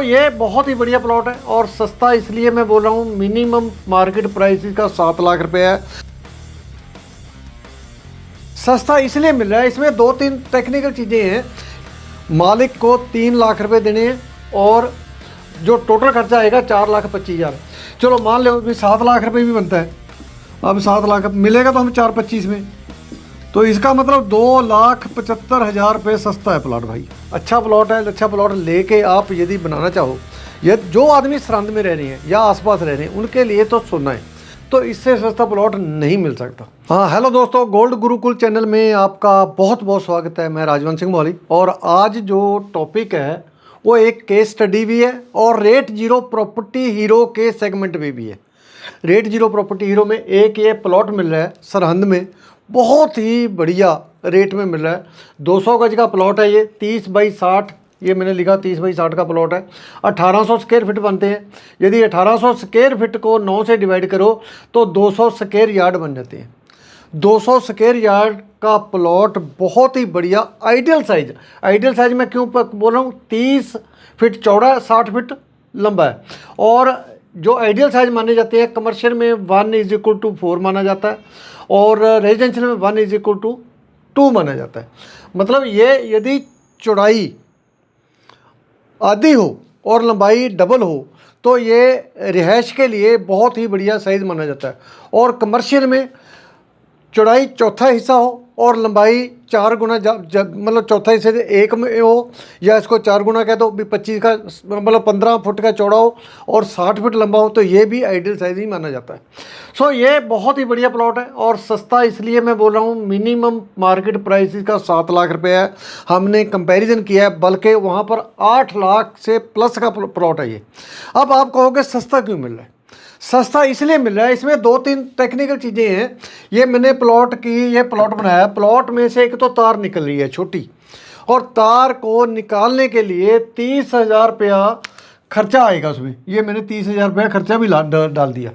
ये बहुत ही बढ़िया प्लॉट है और सस्ता इसलिए मैं बोल रहा हूँ, मिनिमम मार्केट प्राइस इसका 7 लाख रुपए है। सस्ता इसलिए मिल रहा है, इसमें 2-3 टेक्निकल चीज़ें हैं। मालिक को 3 लाख रुपए देने हैं और जो टोटल खर्चा आएगा 4,25,000। चलो मान लो भी 7 लाख रुपए भी बनता है। अब 7 लाख मिलेगा तो हम 4,25 में, तो इसका मतलब 2,75,000 रुपये सस्ता है प्लॉट भाई। अच्छा प्लॉट है, अच्छा प्लॉट लेके आप यदि बनाना चाहो, ये जो आदमी सरहंद में रह रहे हैं या आसपास रह रहे हैं उनके लिए तो सोना है, तो इससे सस्ता प्लॉट नहीं मिल सकता। हाँ हेलो दोस्तों, गोल्ड गुरुकुल चैनल में आपका बहुत बहुत स्वागत है। मैं राजवंश सिंह मोहाली और आज जो टॉपिक है वो एक केस स्टडी भी है और रेट जीरो प्रॉपर्टी हीरो के सेगमेंट में भी है। रेट जीरो प्रॉपर्टी हीरो में एक ये प्लॉट मिल रहा है सरहंद में, बहुत ही बढ़िया रेट में मिल रहा है। 200 गज का प्लॉट है ये, 30 बाई 60, ये मैंने लिखा 30 बाई 60 का प्लॉट है। 1800 स्क्वायर फीट बनते हैं। यदि 1800 स्क्वायर फीट को 9 से डिवाइड करो तो 200 स्क्वायर यार्ड बन जाते हैं। 200 स्क्वायर यार्ड का प्लॉट बहुत ही बढ़िया आइडियल साइज मैं क्यों बोल रहा हूँ, 30 फीट चौड़ा है, 60 फीट लंबा है। और जो आइडियल साइज माने जाते हैं, कमर्शियल में 1:4 माना जाता है और रेजिडेंशियल में 1:2 माना जाता है। मतलब ये यदि चौड़ाई आधी हो और लंबाई डबल हो तो ये रिहाइश के लिए बहुत ही बढ़िया साइज़ माना जाता है। और कमर्शियल में चौड़ाई चौथा हिस्सा हो और लंबाई 4 गुना, मतलब चौथा हिस्से से 1 में हो, या इसको 4 गुना कह दो भी 25 का, मतलब 15 फुट का चौड़ा हो और 60 फुट लंबा हो, तो ये भी आइडियल साइज ही माना जाता है। ये बहुत ही बढ़िया प्लॉट है और सस्ता इसलिए मैं बोल रहा हूँ, मिनिमम मार्केट प्राइस इसका 7 लाख रुपये है। हमने कंपैरिजन किया है, बल्कि वहाँ पर 8 लाख से प्लस का प्लॉट है ये। अब आप कहोगे सस्ता क्यों मिल रहा है? सस्ता इसलिए मिल रहा है, इसमें 2-3 टेक्निकल चीज़ें हैं। ये मैंने ये प्लॉट बनाया, प्लॉट में से एक तो तार निकल रही है छोटी, और तार को निकालने के लिए 30,000 रुपया खर्चा आएगा उसमें। ये मैंने 30,000 रुपया खर्चा भी डाल दिया,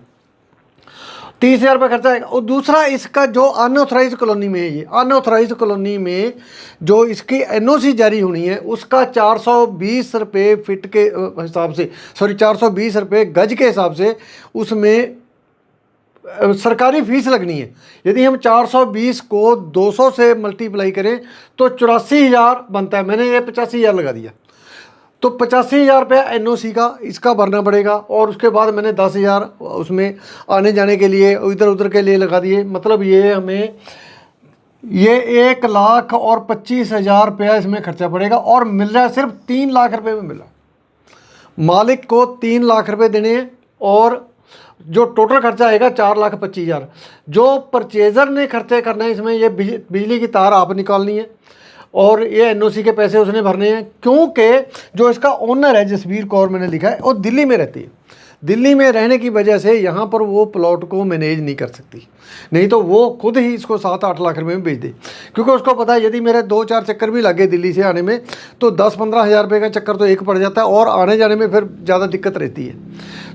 30,000 रुपये खर्चा आएगा। और दूसरा, इसका जो अनऑथराइज कॉलोनी में है, ये अनऑथराइज कॉलोनी में जो इसकी एनओसी जारी होनी है उसका 420 रुपये फीट के हिसाब से, 420 रुपये गज के हिसाब से उसमें सरकारी फीस लगनी है। यदि हम 420 को 200 से मल्टीप्लाई करें तो 84,000 बनता है। मैंने ये 85,000 लगा दिया, तो 85,000 रुपया एनओसी का इसका भरना पड़ेगा। और उसके बाद मैंने 10,000 उसमें आने जाने के लिए, इधर उधर के लिए लगा दिए। मतलब ये हमें 1,25,000 रुपया इसमें खर्चा पड़ेगा और मिल रहा है सिर्फ 3 लाख रुपये में मिला। मालिक को 3 लाख रुपये देने हैं और जो टोटल खर्चा आएगा 4,25,000। जो परचेज़र ने खर्चे करना है इसमें, ये बिजली की तार आप निकालनी है और ये एनओसी के पैसे उसने भरने हैं। क्योंकि जो इसका ओनर है जसवीर कौर, मैंने लिखा है, वो दिल्ली में रहती है। दिल्ली में रहने की वजह से यहाँ पर वो प्लॉट को मैनेज नहीं कर सकती, नहीं तो वो खुद ही इसको 7-8 लाख रुपए में बेच दे। क्योंकि उसको पता है यदि मेरे 2-4 चक्कर भी लगे दिल्ली से आने में तो 10-15 हज़ार रुपये का चक्कर तो एक पड़ जाता है और आने जाने में फिर ज़्यादा दिक्कत रहती है,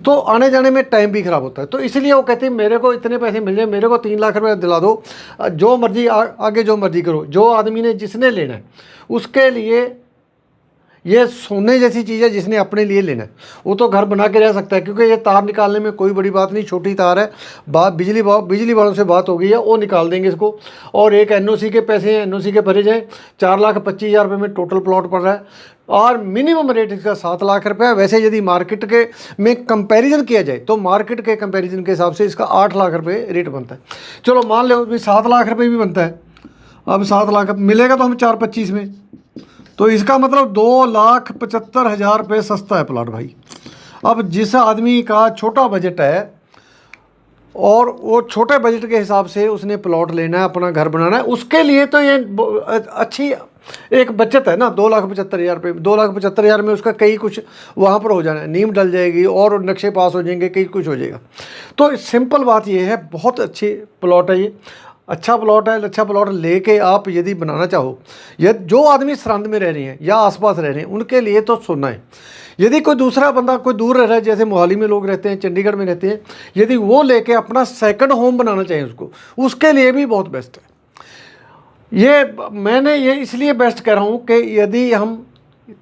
तो आने जाने में टाइम भी ख़राब होता है। तो इसलिए वो कहती है मेरे को इतने पैसे मिल जाए, मेरे को 3 लाख रुपये दिला दो, जो मर्जी आगे जो मर्जी करो। जो आदमी ने जिसने लेना है उसके लिए ये सोने जैसी चीज़ है, जिसने अपने लिए लेना है वो तो घर बना के रह सकता है। क्योंकि ये तार निकालने में कोई बड़ी बात नहीं, छोटी तार है, बिजली वालों से बात हो गई है, वो निकाल देंगे इसको। और एक एनओसी के पैसे हैं, एनओसी के भरे जाएँ, 4,25,000 रुपये में टोटल प्लॉट पड़ रहा है और मिनिमम रेट इसका 7 लाख रुपये है। वैसे यदि मार्केट के में कंपैरिजन किया जाए तो मार्केट के कंपैरिजन के हिसाब से इसका 8 लाख रुपये रेट बनता है। चलो मान लो भी 7 लाख रुपये भी बनता है। अब 7 लाख मिलेगा तो हम 4,25 में, तो इसका मतलब 2,75,000 रुपये सस्ता है प्लॉट भाई। अब जिस आदमी का छोटा बजट है और वो छोटे बजट के हिसाब से उसने प्लॉट लेना है, अपना घर बनाना है, उसके लिए तो ये अच्छी एक बचत है ना। 2,75,000 रुपये, 2,75,000 में उसका कई कुछ वहाँ पर हो जाना है, नींव डल जाएगी और नक्शे पास हो जाएंगे, कई कुछ हो जाएगा। तो सिंपल बात ये है, बहुत अच्छी प्लॉट है ये, अच्छा प्लॉट है। अच्छा प्लॉट लेके आप यदि बनाना चाहो, जो आदमी सरहंद में रह रहे हैं या आसपास रह रहे हैं उनके लिए तो सोना है। यदि कोई दूसरा बंदा कोई दूर रह रहा है, जैसे मोहाली में लोग रहते हैं, चंडीगढ़ में रहते हैं, यदि वो लेके अपना सेकंड होम बनाना चाहिए उसके लिए भी बहुत बेस्ट है। मैंने ये इसलिए बेस्ट कह रहा हूँ कि यदि हम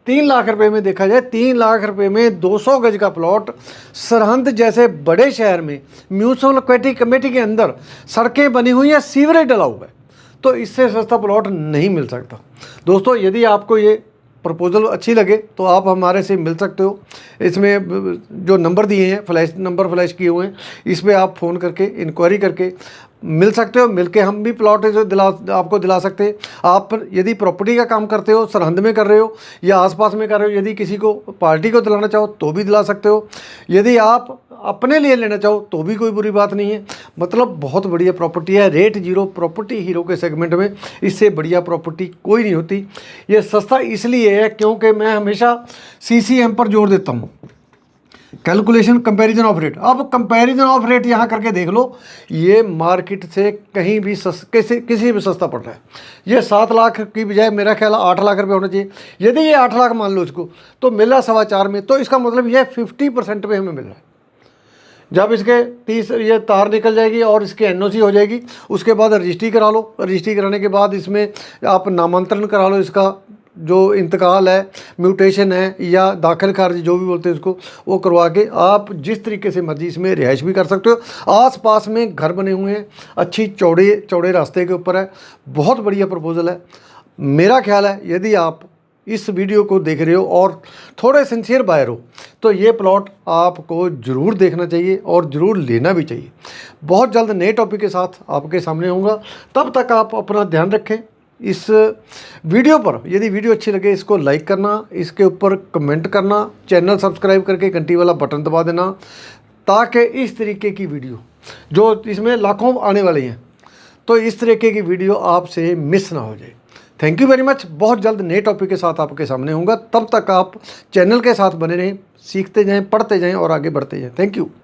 3 लाख रुपए में देखा जाए, 3 लाख रुपए में 200 गज का प्लॉट सरहंद जैसे बड़े शहर में म्यूनसिपल कमेटी के अंदर सड़कें बनी हुई हैं, सीवरेज डला हुआ है, तो इससे सस्ता प्लॉट नहीं मिल सकता। दोस्तों यदि आपको ये प्रपोजल अच्छी लगे तो आप हमारे से मिल सकते हो। इसमें जो नंबर दिए हैं, नंबर फ्लैश किए हुए हैं, इस पर आप फ़ोन करके इंक्वायरी करके मिल सकते हो। मिलके हम भी प्लॉट आपको दिला सकते हैं। आप यदि प्रॉपर्टी का काम करते हो, सरहंद में कर रहे हो या आसपास में कर रहे हो, यदि किसी को पार्टी को दिलाना चाहो तो भी दिला सकते हो। यदि आप अपने लिए लेना चाहो तो भी कोई बुरी बात नहीं है। मतलब बहुत बढ़िया प्रॉपर्टी है, रेट जीरो प्रॉपर्टी हीरो के सेगमेंट में इससे बढ़िया प्रॉपर्टी कोई नहीं होती। ये सस्ता इसलिए है क्योंकि मैं हमेशा CCM पर जोर देता हूँ, कैलकुलेशन कंपैरिजन ऑफ रेट। अब कंपैरिजन ऑफ रेट यहाँ करके देख लो, ये मार्केट से कहीं भी किसी भी सस्ता पड़ रहा है। ये 7 लाख की बजाय मेरा ख्याल 8 लाख रुपए होना चाहिए। यदि ये 8 लाख मान लो इसको, तो मिल रहा 4.25 में, तो इसका मतलब ये 50% पे हमें मिल रहा है। जब इसके 30 ये तार निकल जाएगी और इसके NOC हो जाएगी, उसके बाद रजिस्ट्री करा लो। रजिस्ट्री कराने के बाद इसमें आप नामांतरण करा लो, इसका जो इंतकाल है, म्यूटेशन है या दाखिल खारिज जो भी बोलते हैं उसको, वो करवा के आप जिस तरीके से मर्जी इसमें रिहाइश भी कर सकते हो। आस-पास में घर बने हुए हैं, अच्छी चौड़े रास्ते के ऊपर है, बहुत बढ़िया प्रपोजल है। मेरा ख्याल है यदि आप इस वीडियो को देख रहे हो और थोड़े सिंसियर बायर हो तो ये प्लॉट आपको ज़रूर देखना चाहिए और ज़रूर लेना भी चाहिए। बहुत जल्द नए टॉपिक के साथ आपके सामने होऊंगा, तब तक आप अपना ध्यान रखें। इस वीडियो पर यदि वीडियो अच्छी लगे इसको लाइक करना, इसके ऊपर कमेंट करना, चैनल सब्सक्राइब करके घंटी वाला बटन दबा देना, ताकि इस तरीके की वीडियो जो इसमें लाखों आने वाली हैं, तो इस तरीके की वीडियो आपसे मिस ना हो जाए। Thank you very much. बहुत जल्द नए टॉपिक के साथ आपके सामने होऊंगा, तब तक आप चैनल के साथ बने रहें, सीखते जाएं, पढ़ते जाएं और आगे बढ़ते जाएं। Thank you.